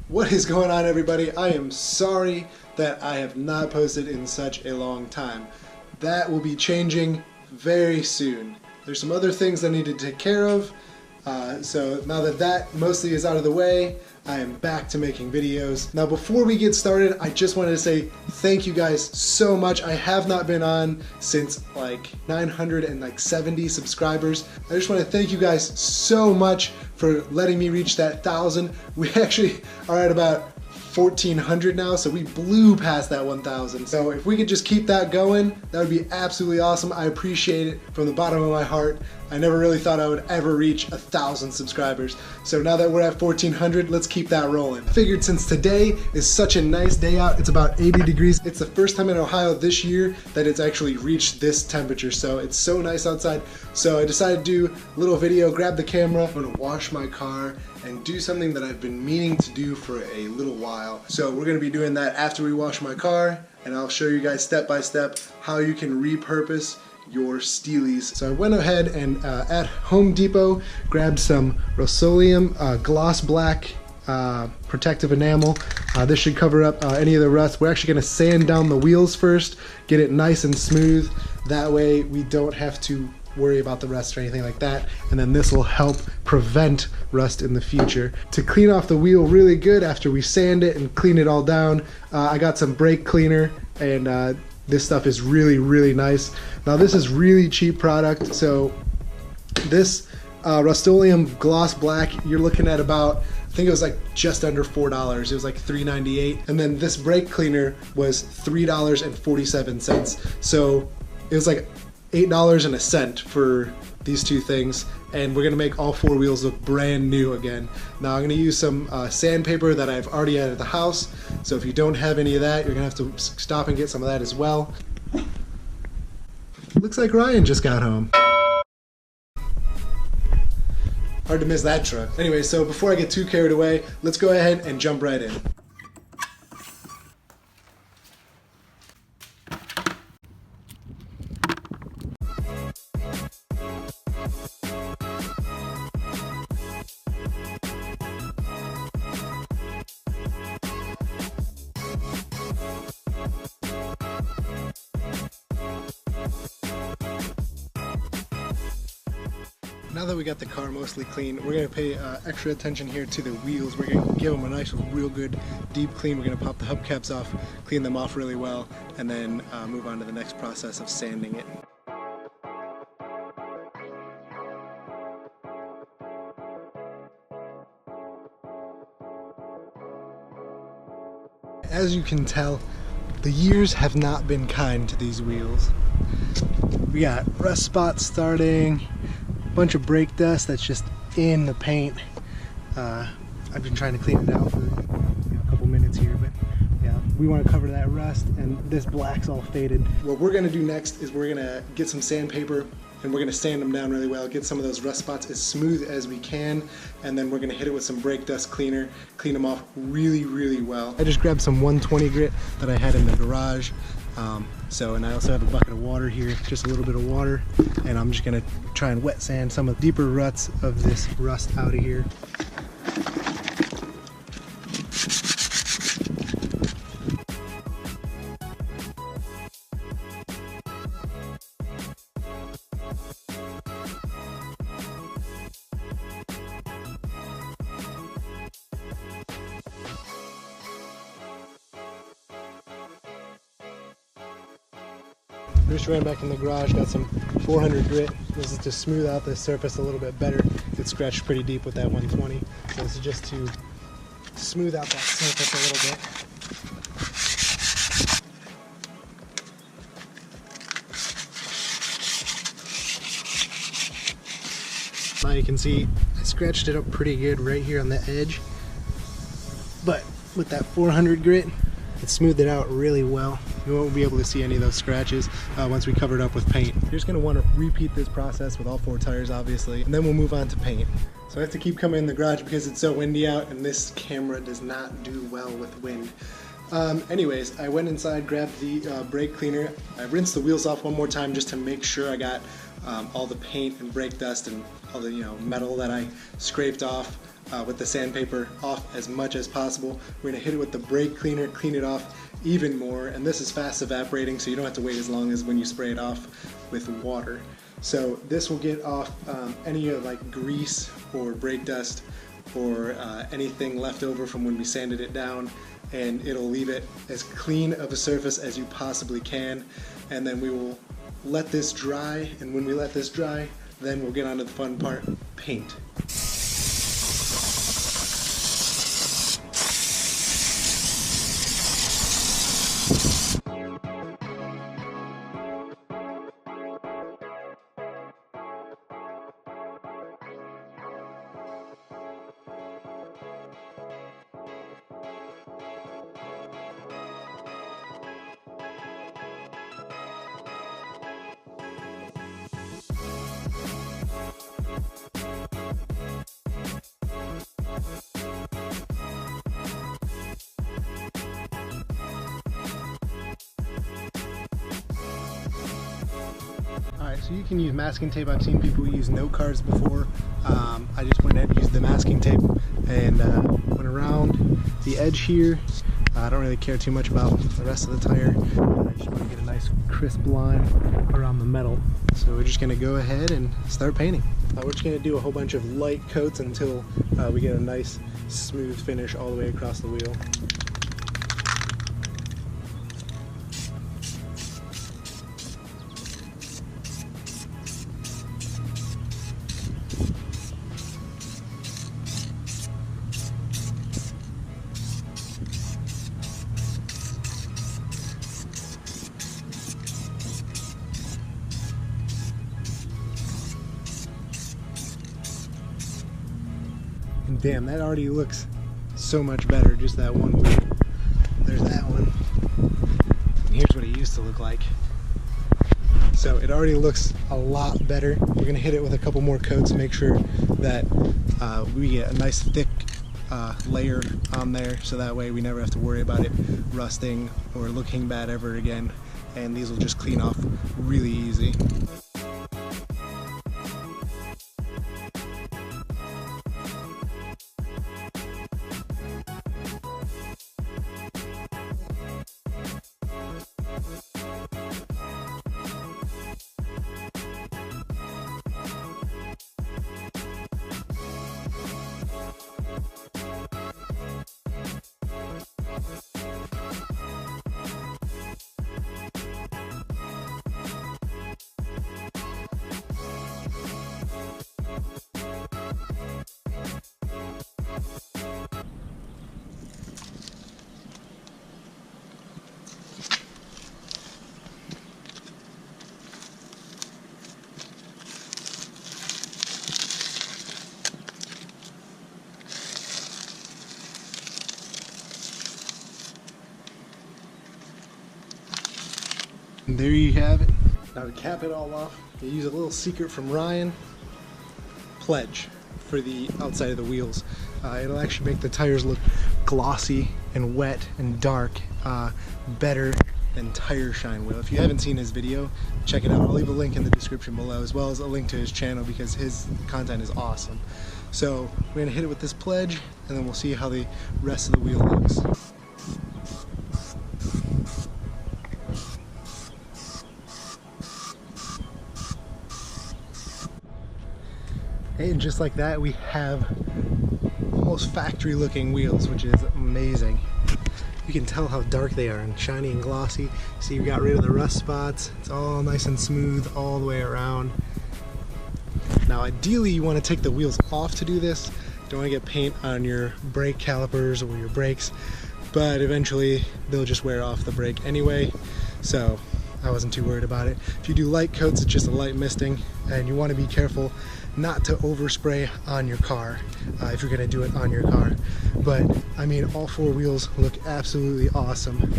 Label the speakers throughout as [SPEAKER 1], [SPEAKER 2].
[SPEAKER 1] What is going on, everybody? I am sorry that I have not posted in such a long time. That will be changing very soon. There's some other things I need to take care of, so now that that mostly is out of the way, I am back to making videos. Now before we get started, I just wanted to say thank you guys so much. I have not been on since like 970 subscribers. I just want to thank you guys so much for letting me reach that 1,000. We actually are at about 1,400 now, so we blew past that 1,000. So if we could just keep that going, that would be absolutely awesome. I appreciate it from the bottom of my heart. I never really thought I would ever reach 1,000 subscribers. So now that we're at 1,400, let's keep that rolling. I figured since today is such a nice day out, it's about 80 degrees. It's the first time in Ohio this year that it's actually reached this temperature, so it's so nice outside. So I decided to do a little video, grab the camera, I'm gonna wash my car and do something that I've been meaning to do for a little while. So we're gonna be doing that after we wash my car, and I'll show you guys step by step how you can repurpose your steelies. So I went ahead and at Home Depot grabbed some Rust-Oleum gloss black protective enamel. This should cover up any of the rust. We're actually going to sand down the wheels first, get it nice and smooth. That way we don't have to worry about the rust or anything like that, and then this will help prevent rust in the future. To clean off the wheel really good after we sand it and clean it all down, I got some brake cleaner, and this stuff is really nice. Now this is really cheap product, so this Rust-Oleum gloss black, you're looking at about, I think it was like just under $4. It was like $3.98, and then this brake cleaner was $3.47. So it was like $8 and a cent for these two things, and we're gonna make all four wheels look brand new again. Now I'm gonna use some sandpaper that I've already had at the house, so if you don't have any of that, you're gonna have to stop and get some of that as well. Looks like Ryan just got home. Hard to miss that truck. Anyway, so before I get too carried away, let's go ahead and jump right in. Now that we got the car mostly clean, we're going to pay extra attention here to the wheels. We're going to give them a nice, real good deep clean. We're going to pop the hubcaps off, clean them off really well, and then move on to the next process of sanding it. As you can tell, the years have not been kind to these wheels. We got rust spots starting, bunch of brake dust that's just in the paint. I've been trying to clean it out for a couple minutes here, but yeah, we want to cover that rust, and this black's all faded. What we're going to do next is we're going to get some sandpaper, and we're going to sand them down really well, get some of those rust spots as smooth as we can, and then we're going to hit it with some brake dust cleaner, clean them off really well. I just grabbed some 120 grit that I had in the garage. And I also have a bucket of water here, just a little bit of water, and I'm just gonna try and wet sand some of the deeper ruts of this rust out of here. Just ran back in the garage, got some 400 grit. This is to smooth out the surface a little bit better. It scratched pretty deep with that 120. So this is just to smooth out that surface a little bit. Now you can see I scratched it up pretty good right here on the edge. But with that 400 grit, it smoothed it out really well. You won't be able to see any of those scratches once we cover it up with paint. You're just going to want to repeat this process with all four tires, obviously, and then we'll move on to paint. So I have to keep coming in the garage because it's so windy out, and this camera does not do well with wind. Anyways, I went inside, grabbed the brake cleaner. I rinsed the wheels off one more time just to make sure I got all the paint and brake dust and all the metal that I scraped off with the sandpaper off as much as possible. We're going to hit it with the brake cleaner, clean it off even more, and this is fast evaporating, so you don't have to wait as long as when you spray it off with water. So this will get off any like grease or brake dust or anything left over from when we sanded it down, and it'll leave it as clean of a surface as you possibly can. And then we will let this dry, and when we let this dry, then we'll get on to the fun part, paint. Alright, so you can use masking tape. I've seen people use note cards before. I just went ahead and used the masking tape and went around the edge here. I don't really care too much about the rest of the tire. I just want to get a nice crisp line around the metal. So we're just going to go ahead and start painting. We're just going to do a whole bunch of light coats until we get a nice smooth finish all the way across the wheel. And damn, that already looks so much better, just that one wheel. There's that one. And here's what it used to look like. So it already looks a lot better. We're gonna hit it with a couple more coats, make sure that we get a nice thick layer on there, so that way we never have to worry about it rusting or looking bad ever again. And these will just clean off really easy. And there you have it. Now to cap it all off, we use a little secret from Ryan. Pledge for the outside of the wheels. It'll actually make the tires look glossy and wet and dark, better than Tire Shine will. If you haven't seen his video, check it out. I'll leave a link in the description below, as well as a link to his channel, because his content is awesome. So we're gonna hit it with this Pledge, and then we'll see how the rest of the wheel looks. And just like that, we have almost factory looking wheels, which is amazing. You can tell how dark they are and shiny and glossy. See, we got rid of the rust spots. It's all nice and smooth all the way around. Now ideally you want to take the wheels off to do this. Don't want to get paint on your brake calipers or your brakes, but eventually they'll just wear off the brake anyway, so I wasn't too worried about it. If you do light coats, it's just a light misting, and you want to be careful not to overspray on your car if you're going to do it on your car. But I mean, all four wheels look absolutely awesome.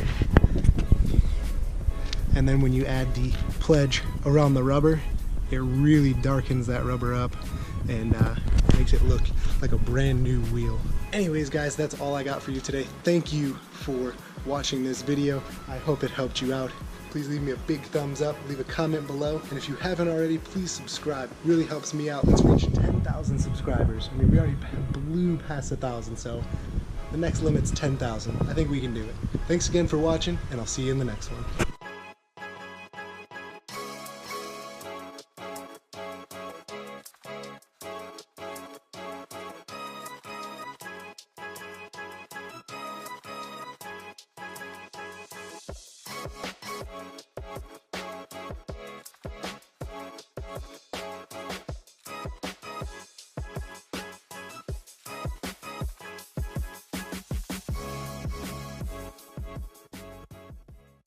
[SPEAKER 1] And then when you add the Pledge around the rubber, it really darkens that rubber up and makes it look like a brand new wheel. Anyways guys, that's all I got for you today. Thank you for watching this video. I hope it helped you out. Please leave me a big thumbs up, leave a comment below, and if you haven't already, please subscribe. It really helps me out. Let's reach 10,000 subscribers. I mean, we already blew past 1,000, so the next limit's 10,000. I think we can do it. Thanks again for watching, and I'll see you in the next one.